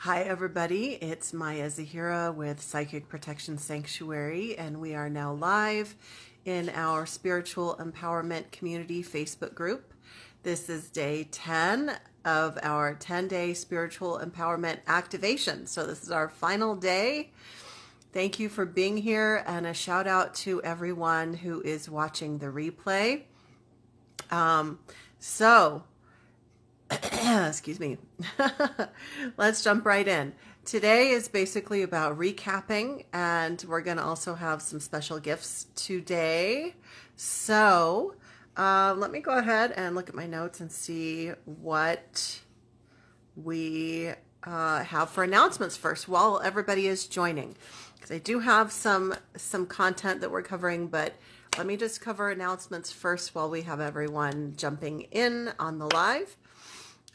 Hi everybody, it's Maya Zahira with Psychic Protection Sanctuary, and we are now live in our Spiritual Empowerment Community Facebook group. This is day 10 of our 10-day Spiritual Empowerment Activation. So this is our final day. Thank you for being here, and a shout out to everyone who is watching the replay. Excuse me. Let's jump right in. Today is basically about recapping, and we're going to also have some special gifts today. So let me go ahead and look at my notes and see what we have for announcements first while everybody is joining. Because I do have some content that we're covering, but let me just cover announcements first while we have everyone jumping in on the live.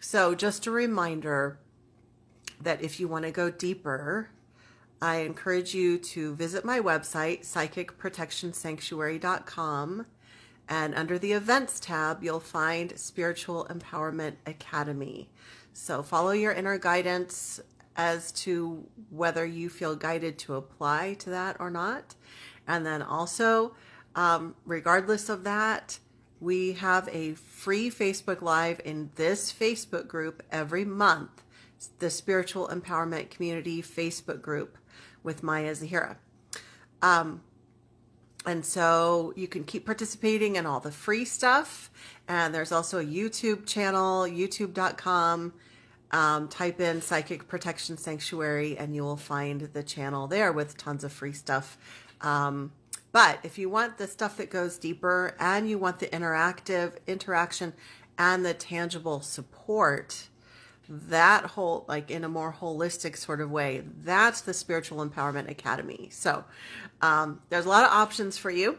So just a reminder that if you want to go deeper, I encourage you to visit my website, psychicprotectionsanctuary.com, and under the events tab, you'll find Spiritual Empowerment Academy. So follow your inner guidance as to whether you feel guided to apply to that or not. And then also, regardless of that, we have a free Facebook Live in this Facebook group every month, the Spiritual Empowerment Community Facebook group with Maya Zahira. And so you can keep participating in all the free stuff. And there's also a YouTube channel, youtube.com. Type in Psychic Protection Sanctuary and you will find the channel there with tons of free stuff. But if you want the stuff that goes deeper and you want the interaction and the tangible support, that whole, like in a more holistic sort of way, that's the Spiritual Empowerment Academy. So there's a lot of options for you.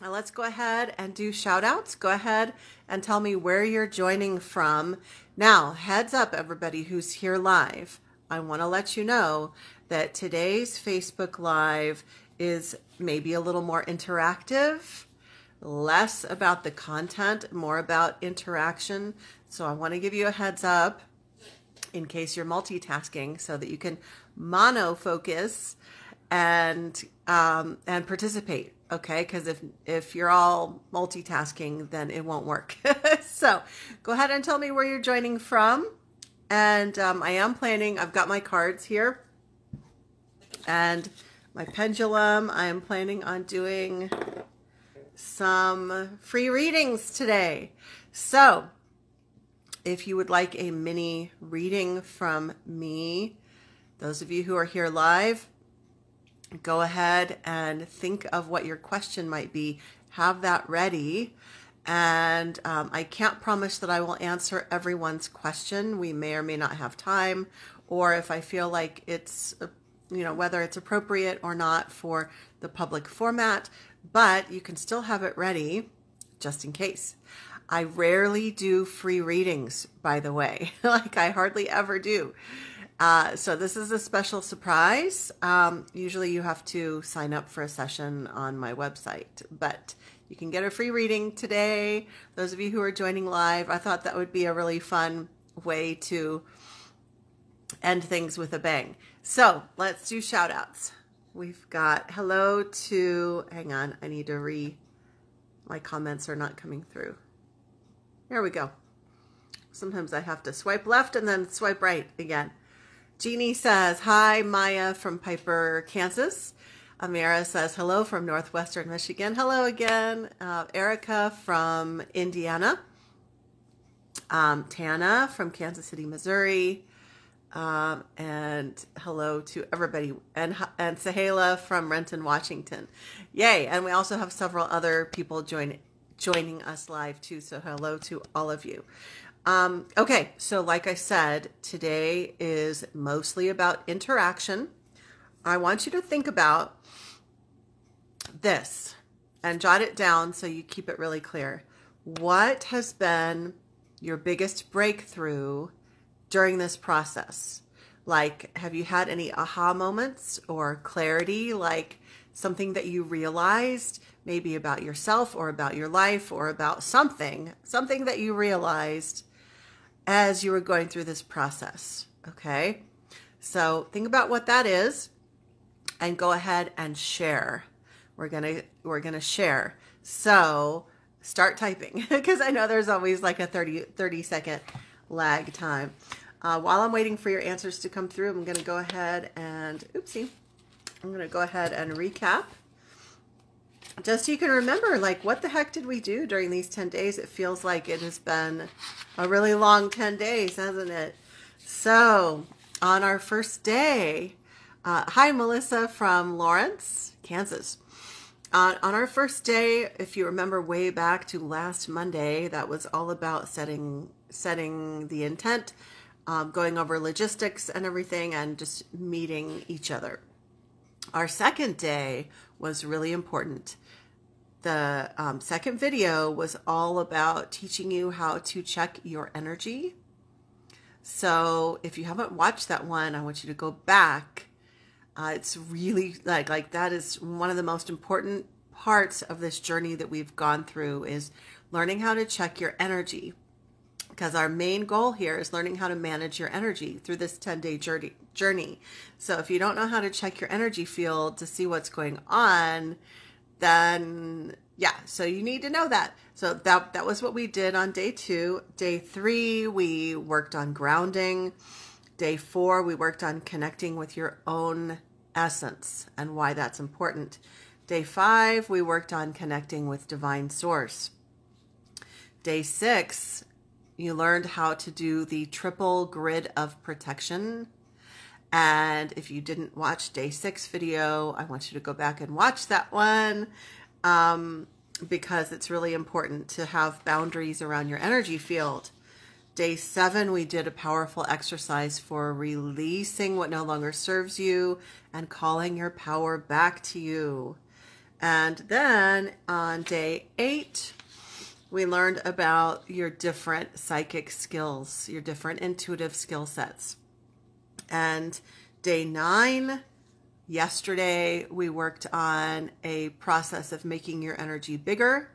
Now let's go ahead and do shout outs. Go ahead and tell me where you're joining from. Now, heads up everybody who's here live. I want to let you know that today's Facebook Live is maybe a little more interactive, less about the content, more about interaction. So I want to give you a heads up in case you're multitasking so that you can mono-focus and participate, okay? Because if you're all multitasking, then it won't work. So go ahead and tell me where you're joining from. And I am planning, I've got my cards here and my pendulum. I am planning on doing some free readings today. So if you would like a mini reading from me, those of you who are here live, go ahead and think of what your question might be. Have that ready. And I can't promise that I will answer everyone's question. We may or may not have time, or if I feel like it's whether it's appropriate or not for the public format, but you can still have it ready just in case. I rarely do free readings, by the way, like I hardly ever do. So this is a special surprise. Usually you have to sign up for a session on my website, but you can get a free reading today. Those of you who are joining live, I thought that would be a really fun way to end things with a bang. So let's do shout outs. We've got hello to, hang on, I need to my comments are not coming through. There we go. Sometimes I have to swipe left and then swipe right again. Jeannie says, hi, Maya from Piper, Kansas. Amira says, hello from Northwestern Michigan. Hello again. Erica from Indiana. Tana from Kansas City, Missouri. And hello to everybody. And Sahela from Renton, Washington. Yay. And we also have several other people joining us live too. So hello to all of you. Okay. So like I said, today is mostly about interaction. I want you to think about this and jot it down so you keep it really clear. What has been your biggest breakthrough during this process? Like, have you had any aha moments or clarity, like something that you realized maybe about yourself or about your life or about something that you realized as you were going through this process? Okay. So think about what that is and go ahead and share. We're gonna share. So start typing because I know there's always like a 30 second lag time. While I'm waiting for your answers to come through, I'm gonna go ahead and I'm gonna go ahead and recap. Just so you can remember, like, what the heck did we do during these 10 days? It feels like it has been a really long 10 days, hasn't it? So on our first day, hi, Melissa from Lawrence, Kansas. On our first day, if you remember way back to last Monday, that was all about setting the intent, going over logistics and everything, and just meeting each other. Our second day was really important. The second video was all about teaching you how to check your energy. So if you haven't watched that one, I want you to go back. It's really like that is one of the most important parts of this journey that we've gone through, is learning how to check your energy. Because our main goal here is learning how to manage your energy through this 10-day journey. So if you don't know how to check your energy field to see what's going on, then yeah, so you need to know that. So that was what we did on day 2. Day 3, we worked on grounding. Day 4, we worked on connecting with your own essence and why that's important. Day 5, we worked on connecting with divine source. Day 6, you learned how to do the triple grid of protection. And if you didn't watch day 6 video, I want you to go back and watch that one, because it's really important to have boundaries around your energy field. Day 7, we did a powerful exercise for releasing what no longer serves you and calling your power back to you. And then on day 8, we learned about your different psychic skills, your different intuitive skill sets. And day 9, yesterday, we worked on a process of making your energy bigger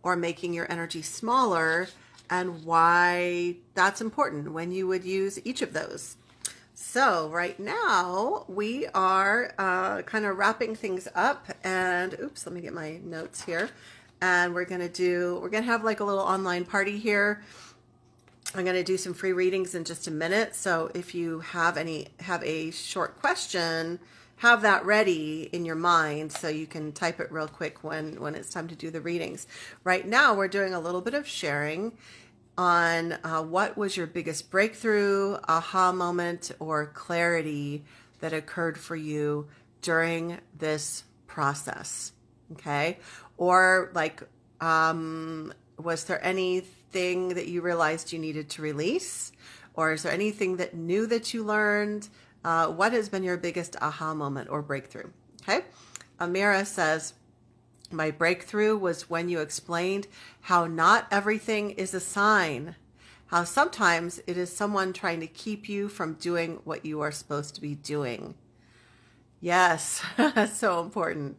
or making your energy smaller, and why that's important, when you would use each of those. So right now we are kind of wrapping things up, and oops, let me get my notes here. And we're gonna have like a little online party here. I'm going to do some free readings in just a minute. So if you have a short question, have that ready in your mind so you can type it real quick when it's time to do the readings. Right now, we're doing a little bit of sharing on what was your biggest breakthrough, aha moment, or clarity that occurred for you during this process. Okay. Or like, was there anything that you realized you needed to release? Or is there anything that new that you learned? What has been your biggest aha moment or breakthrough? Okay. Amira says, my breakthrough was when you explained how not everything is a sign, how sometimes it is someone trying to keep you from doing what you are supposed to be doing. Yes, that's so important.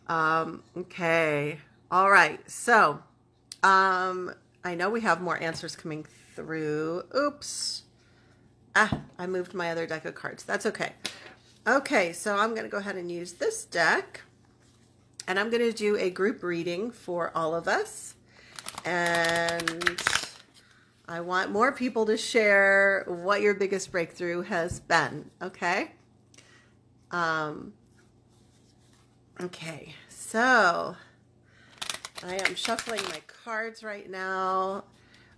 Okay. All right. So, I know we have more answers coming through. Oops. I moved my other deck of cards. That's okay. Okay, so I'm going to go ahead and use this deck. And I'm going to do a group reading for all of us. And I want more people to share what your biggest breakthrough has been. Okay? Okay, so I am shuffling my cards right now.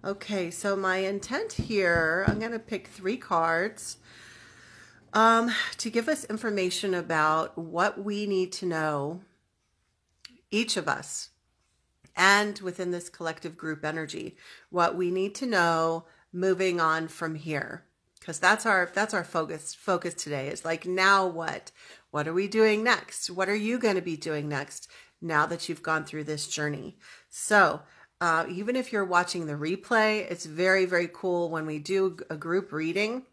Okay, so my intent here, I'm going to pick 3 cards to give us information about what we need to know, each of us, and within this collective group energy, what we need to know moving on from here. Because that's our focus today. Is like, now what? What are we doing next? What are you going to be doing next now that you've gone through this journey? So even if you're watching the replay, it's very, very cool when we do a group reading.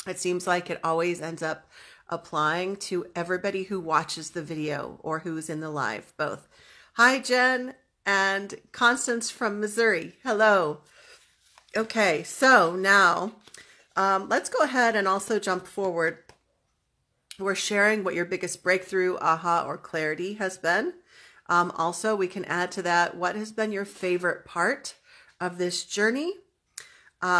It seems like it always ends up applying to everybody who watches the video or who's in the live, both. Hi, Jen and Constance from Missouri. Hello. Okay, so now Let's go ahead and also jump forward. We're sharing what your biggest breakthrough, aha, or clarity has been. Also, we can add to that what has been your favorite part of this journey,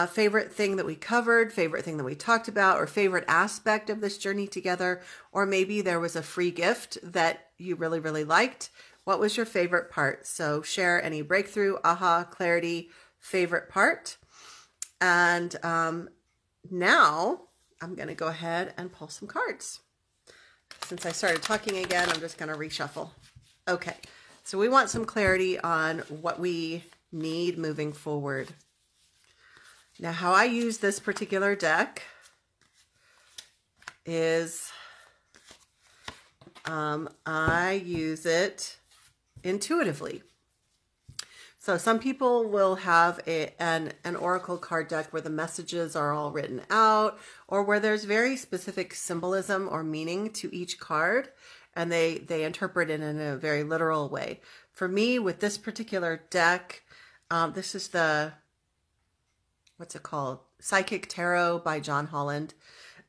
favorite thing that we covered, favorite thing that we talked about, or favorite aspect of this journey together. Or maybe there was a free gift that you really, really liked. What was your favorite part? So share any breakthrough, aha, clarity, favorite part. And now I'm going to go ahead and pull some cards. Since I started talking again, I'm just going to reshuffle. Okay, so we want some clarity on what we need moving forward. Now, how I use this particular deck is I use it intuitively. So some people will have an oracle card deck where the messages are all written out, or where there's very specific symbolism or meaning to each card, and they interpret it in a very literal way. For me, with this particular deck, this is the, what's it called? Psychic Tarot by John Holland.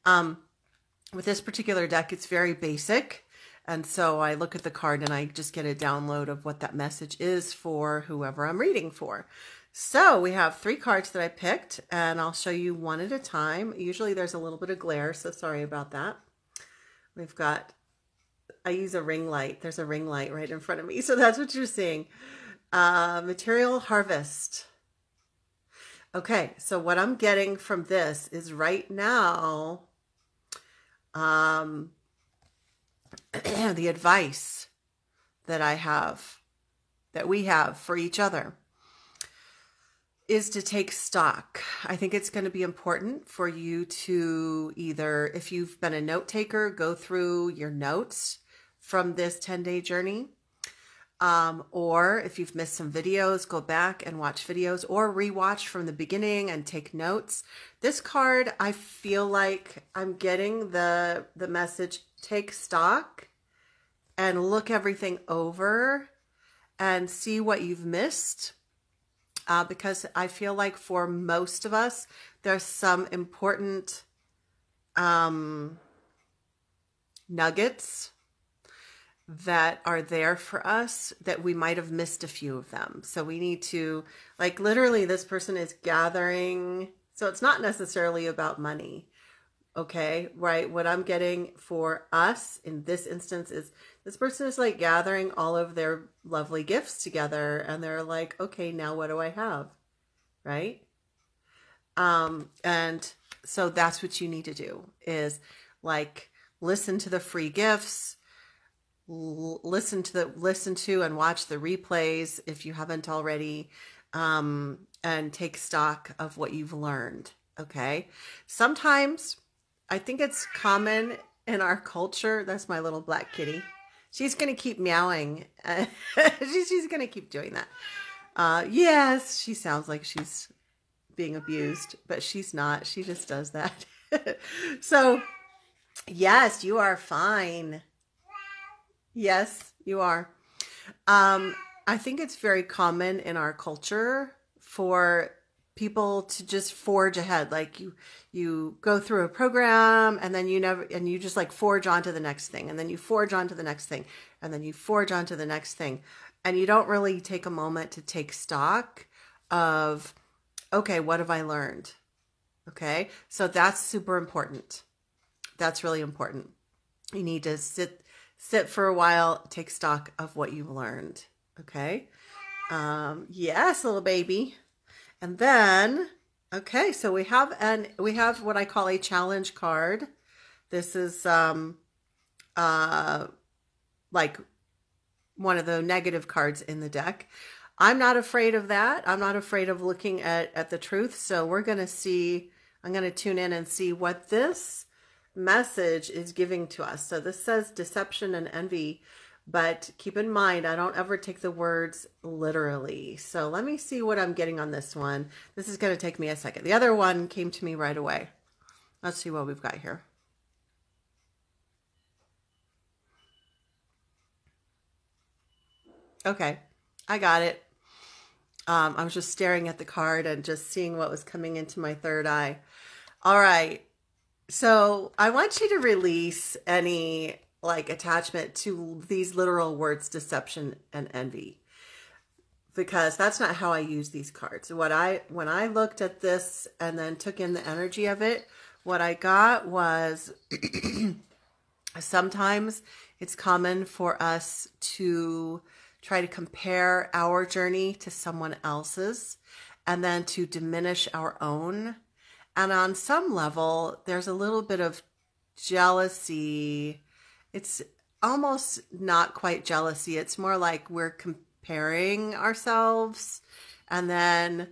With this particular deck, it's very basic. And so I look at the card and I just get a download of what that message is for whoever I'm reading for. So we have 3 cards that I picked, and I'll show you one at a time. Usually there's a little bit of glare, so sorry about that. We've got, I use a ring light. There's a ring light right in front of me, so that's what you're seeing. Material Harvest. Okay, so what I'm getting from this is right now, the advice that I have, that we have for each other, is to take stock. I think it's going to be important for you to either, if you've been a note taker, go through your notes from this 10-day journey. Or if you've missed some videos, go back and watch videos, or rewatch from the beginning and take notes. This card, I feel like I'm getting the message, take stock and look everything over and see what you've missed. Because I feel like for most of us, there's some important nuggets that are there for us that we might have missed a few of them. So we need to, like, literally this person is gathering. So it's not necessarily about money. Okay, right? What I'm getting for us in this instance is this person is like gathering all of their lovely gifts together, and they're like, okay, now what do I have? Right? And so that's what you need to do, is like listen to the free gifts, listen to and watch the replays if you haven't already, and take stock of what you've learned. Okay. Sometimes I think it's common in our culture. That's my little black kitty. She's going to keep meowing. She's going to keep doing that. Yes, she sounds like she's being abused, but she's not. She just does that. So yes, you are fine. Yes, you are. I think it's very common in our culture for people to just forge ahead. Like you go through a program, and then you just like forge on to the next thing, and then you forge on to the next thing, and then you forge on to the next thing. And you don't really take a moment to take stock of, okay, what have I learned? Okay. So that's super important. That's really important. You need to sit for a while, take stock of what you've learned. Okay. Yes, little baby. And then, okay, so we have what I call a challenge card. This is like one of the negative cards in the deck. I'm not afraid of that. I'm not afraid of looking at the truth. So we're going to see, I'm going to tune in and see what this message is giving to us. So this says deception and envy, but keep in mind, I don't ever take the words literally. So let me see what I'm getting on this one. This is going to take me a second. The other one came to me right away. Let's see what we've got here. Okay, I got it. I was just staring at the card and just seeing what was coming into my third eye. All right. So I want you to release any like attachment to these literal words, deception and envy, because that's not how I use these cards. When I looked at this and then took in the energy of it, what I got was sometimes it's common for us to try to compare our journey to someone else's and then to diminish our own. And on some level, there's a little bit of jealousy. It's almost not quite jealousy. It's more like we're comparing ourselves and then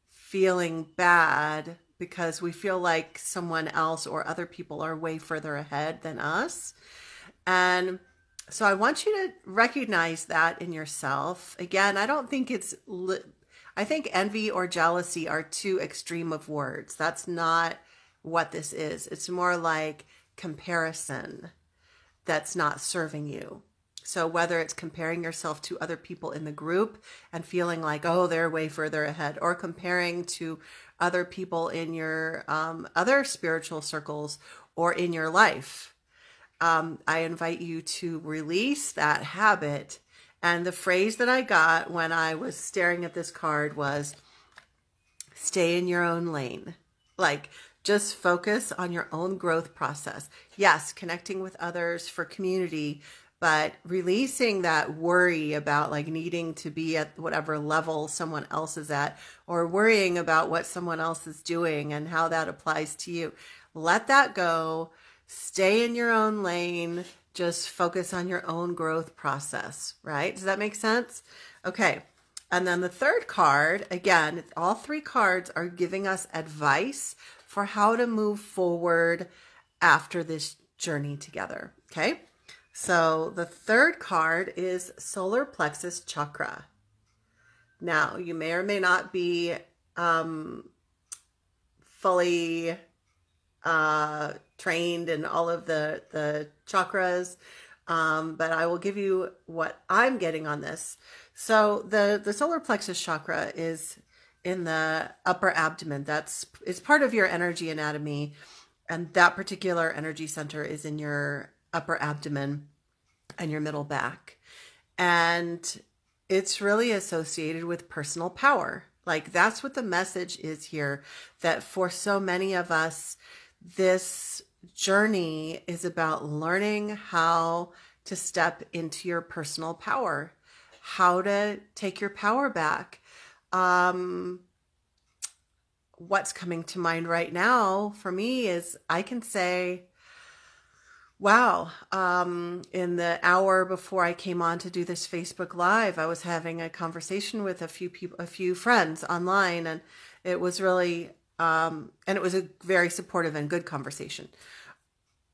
feeling bad because we feel like someone else or other people are way further ahead than us. And so I want you to recognize that in yourself. Again, I don't think I think envy or jealousy are too extreme of words. That's not what this is. It's more like comparison that's not serving you. So whether it's comparing yourself to other people in the group and feeling like, oh, they're way further ahead, or comparing to other people in your other spiritual circles or in your life, I invite you to release that habit. And the phrase that I got when I was staring at this card was, stay in your own lane. Like, just focus on your own growth process. Yes, connecting with others for community, but releasing that worry about like needing to be at whatever level someone else is at, or worrying about what someone else is doing and how that applies to you. Let that go. Stay in your own lane. Just focus on your own growth process, right? Does that make sense? Okay. And then the third card, again, all three cards are giving us advice for how to move forward after this journey together. Okay. So the third card is solar plexus chakra. Now, you may or may not be fully trained in all of the chakras, but I will give you what I'm getting on this. So the solar plexus chakra is in the upper abdomen. It's part of your energy anatomy, and that particular energy center is in your upper abdomen and your middle back. And it's really associated with personal power. Like, that's what the message is here, that for so many of us, this journey is about learning how to step into your personal power, how to take your power back. What's coming to mind right now for me is I can say, wow, in the hour before I came on to do this Facebook Live, I was having a conversation with a few friends online, and it was really, and it was a very supportive and good conversation.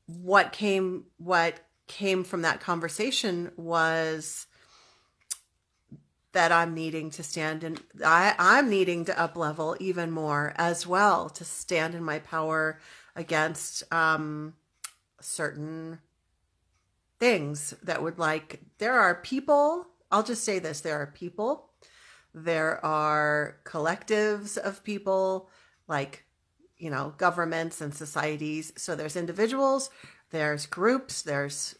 What came from that conversation was that I'm needing to stand in, I'm needing to up level even more as well, to stand in my power against, certain things that would there are people, I'll just say this, there are people, there are collectives of people, like, governments and societies. So there's individuals, there's groups, there's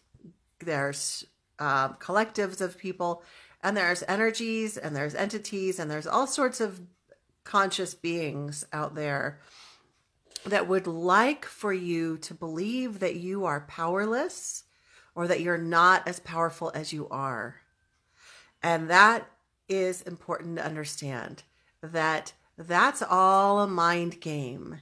collectives of people, and there's energies, and there's entities, and there's all sorts of conscious beings out there that would like for you to believe that you are powerless, or that you're not as powerful as you are. And that is important to understand, that that's all a mind game.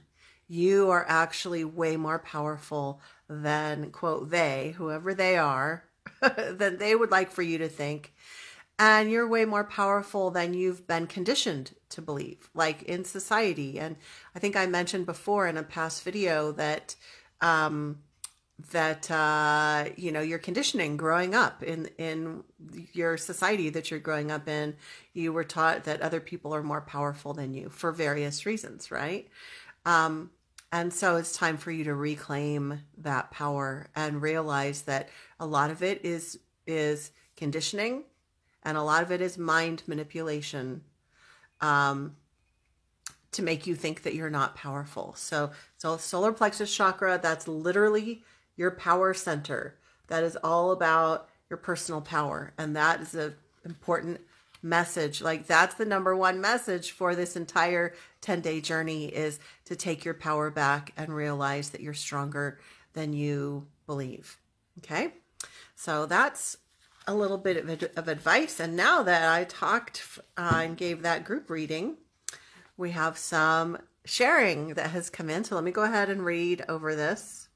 You are actually way more powerful than, quote, they, whoever they are, than they would like for you to think. And you're way more powerful than you've been conditioned to believe, like in society. And I think I mentioned before in a past video that, your conditioning growing up in your society that you're growing up in, you were taught that other people are more powerful than you for various reasons, right? And so it's time for you to reclaim that power and realize that a lot of it is conditioning, and a lot of it is mind manipulation, to to make you think that you're not powerful. So solar plexus chakra, that's literally your power center. That is all about your personal power. And that is an important message. Like, that's the number one message for this entire 10-day journey, is to take your power back and realize that you're stronger than you believe. Okay. So that's a little bit of advice. And now that I talked and gave that group reading, we have some sharing that has come in. So let me go ahead and read over this.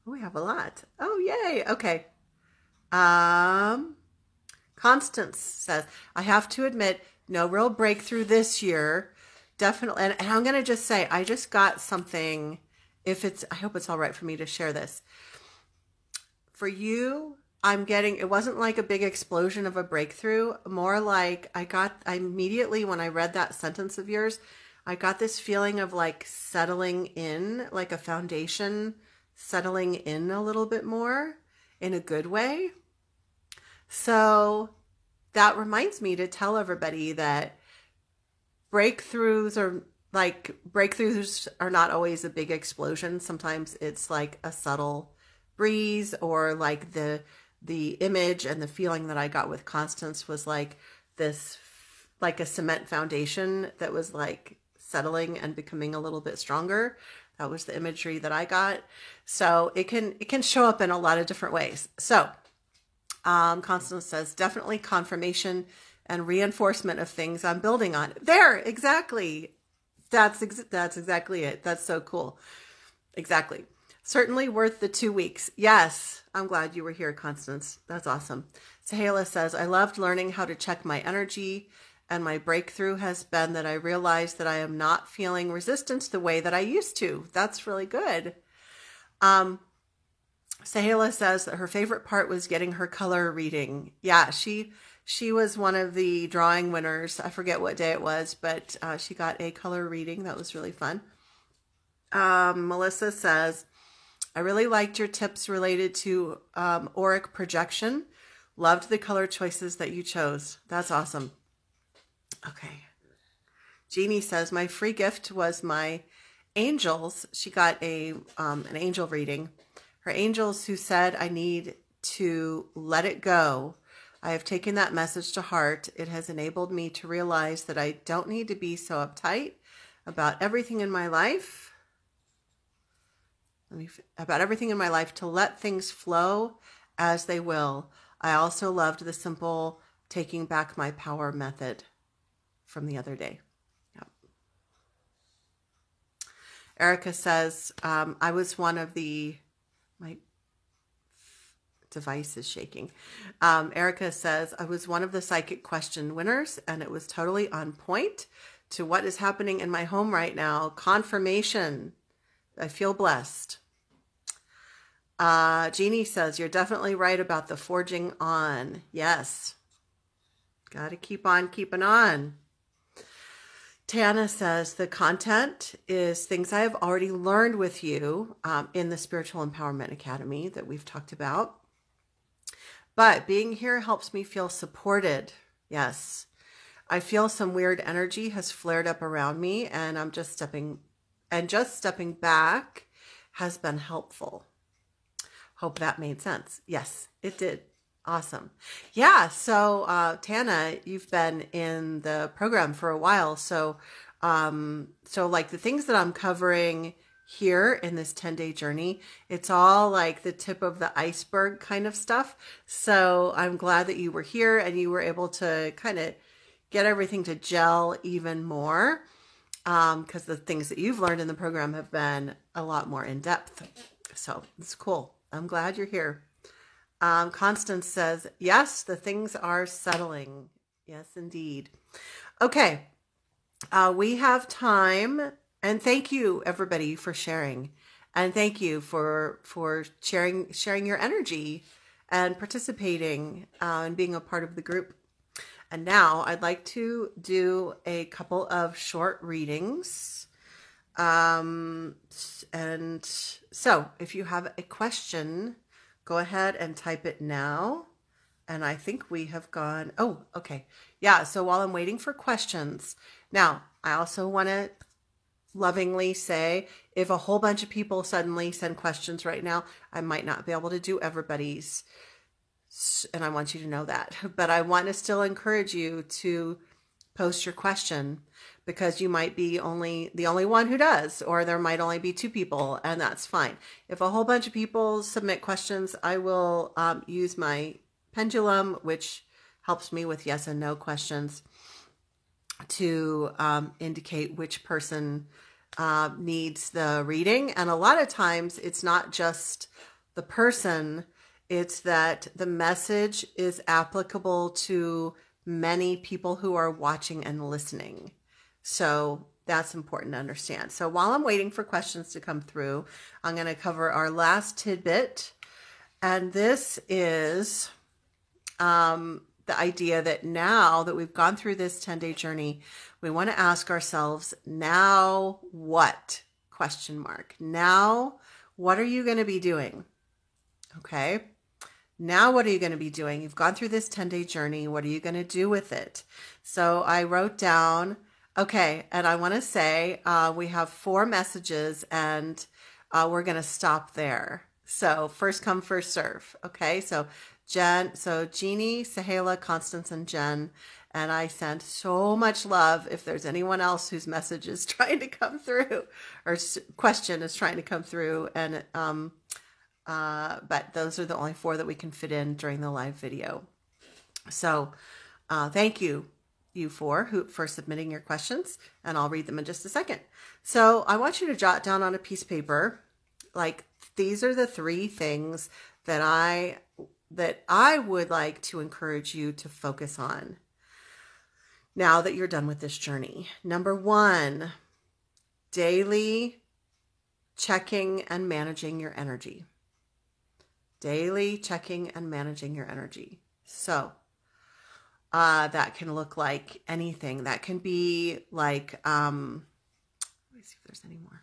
Oh, we have a lot. Oh, yay. Okay. Constance says, I have to admit, no real breakthrough this year. Definitely. And I'm going to just say, I just got something. I hope it's all right for me to share this. For you, it wasn't like a big explosion of a breakthrough, more like I immediately, when I read that sentence of yours, I got this feeling of like settling in, like a foundation settling in a little bit more in a good way. So that reminds me to tell everybody that breakthroughs are not always a big explosion. Sometimes it's like a subtle breeze, or like the image and the feeling that I got with Constance was like this, like a cement foundation that was like settling and becoming a little bit stronger. That was the imagery that I got. So it can show up in a lot of different ways. So Constance says, definitely confirmation and reinforcement of things I'm building on. There, exactly. That's exactly it. That's so cool. Exactly. Certainly worth the 2 weeks. Yes. I'm glad you were here, Constance. That's awesome. Sahela says, I loved learning how to check my energy, and my breakthrough has been that I realized that I am not feeling resistance the way that I used to. That's really good. Sahela says that her favorite part was getting her color reading. Yeah, she was one of the drawing winners. I forget what day it was, but she got a color reading. That was really fun. Melissa says, I really liked your tips related to auric projection. Loved the color choices that you chose. That's awesome. Okay. Jeannie says, my free gift was my angels. She got an angel reading. Her angels who said, I need to let it go. I have taken that message to heart. It has enabled me to realize that I don't need to be so uptight about everything in my life. To let things flow as they will. I also loved the simple taking back my power method from the other day. Yep. Erica says, I was one of my device is shaking. Erica says, I was one of the psychic question winners, and it was totally on point to what is happening in my home right now. Confirmation. I feel blessed. Jeannie says, you're definitely right about the forging on. Yes. Got to keep on keeping on. Tana says, the content is things I have already learned with you in the Spiritual Empowerment Academy that we've talked about. But being here helps me feel supported. Yes. I feel some weird energy has flared up around me, and just stepping back has been helpful. Hope that made sense. Yes, it did. Awesome. Yeah. So, Tana, you've been in the program for a while. So like the things that I'm covering here in this 10-day journey, it's all like the tip of the iceberg kind of stuff. So I'm glad that you were here and you were able to kind of get everything to gel even more. Because the things that you've learned in the program have been a lot more in depth. So it's cool. I'm glad you're here. Constance says, yes, the things are settling. Yes, indeed. Okay. We have time, and thank you everybody for sharing, and thank you for sharing your energy and participating and being a part of the group. And now I'd like to do a couple of short readings. And so if you have a question, go ahead and type it now. And I think we have gone, oh, okay. Yeah, so while I'm waiting for questions, now I also want to lovingly say, if a whole bunch of people suddenly send questions right now, I might not be able to do everybody's, and I want you to know that. But I want to still encourage you to post your question, because you might be the only one who does, or there might only be 2 people, and that's fine. If a whole bunch of people submit questions, I will use my pendulum, which helps me with yes and no questions, to indicate which person needs the reading. And a lot of times it's not just the person, it's that the message is applicable to many people who are watching and listening. So that's important to understand. So while I'm waiting for questions to come through, I'm going to cover our last tidbit. And this is the idea that now that we've gone through this 10-day journey, we want to ask ourselves, now what? Question mark. Now, what are you going to be doing? Okay. Now, what are you going to be doing? You've gone through this 10-day journey. What are you going to do with it? So I wrote down, okay, and I want to say we have 4 messages, and we're going to stop there. So first come, first serve. Okay, so Jeannie, Sahela, Constance, and Jen. And I sent so much love. If there's anyone else whose message is trying to come through, or question is trying to come through, and but those are the only 4 that we can fit in during the live video. So thank you, you 4 for submitting your questions, and I'll read them in just a second. So I want you to jot down on a piece of paper, like, these are the 3 things that I would like to encourage you to focus on now that you're done with this journey. Number 1, daily checking and managing your energy. Daily checking and managing your energy. So that can look like anything. That can be like, let me see if there's any more.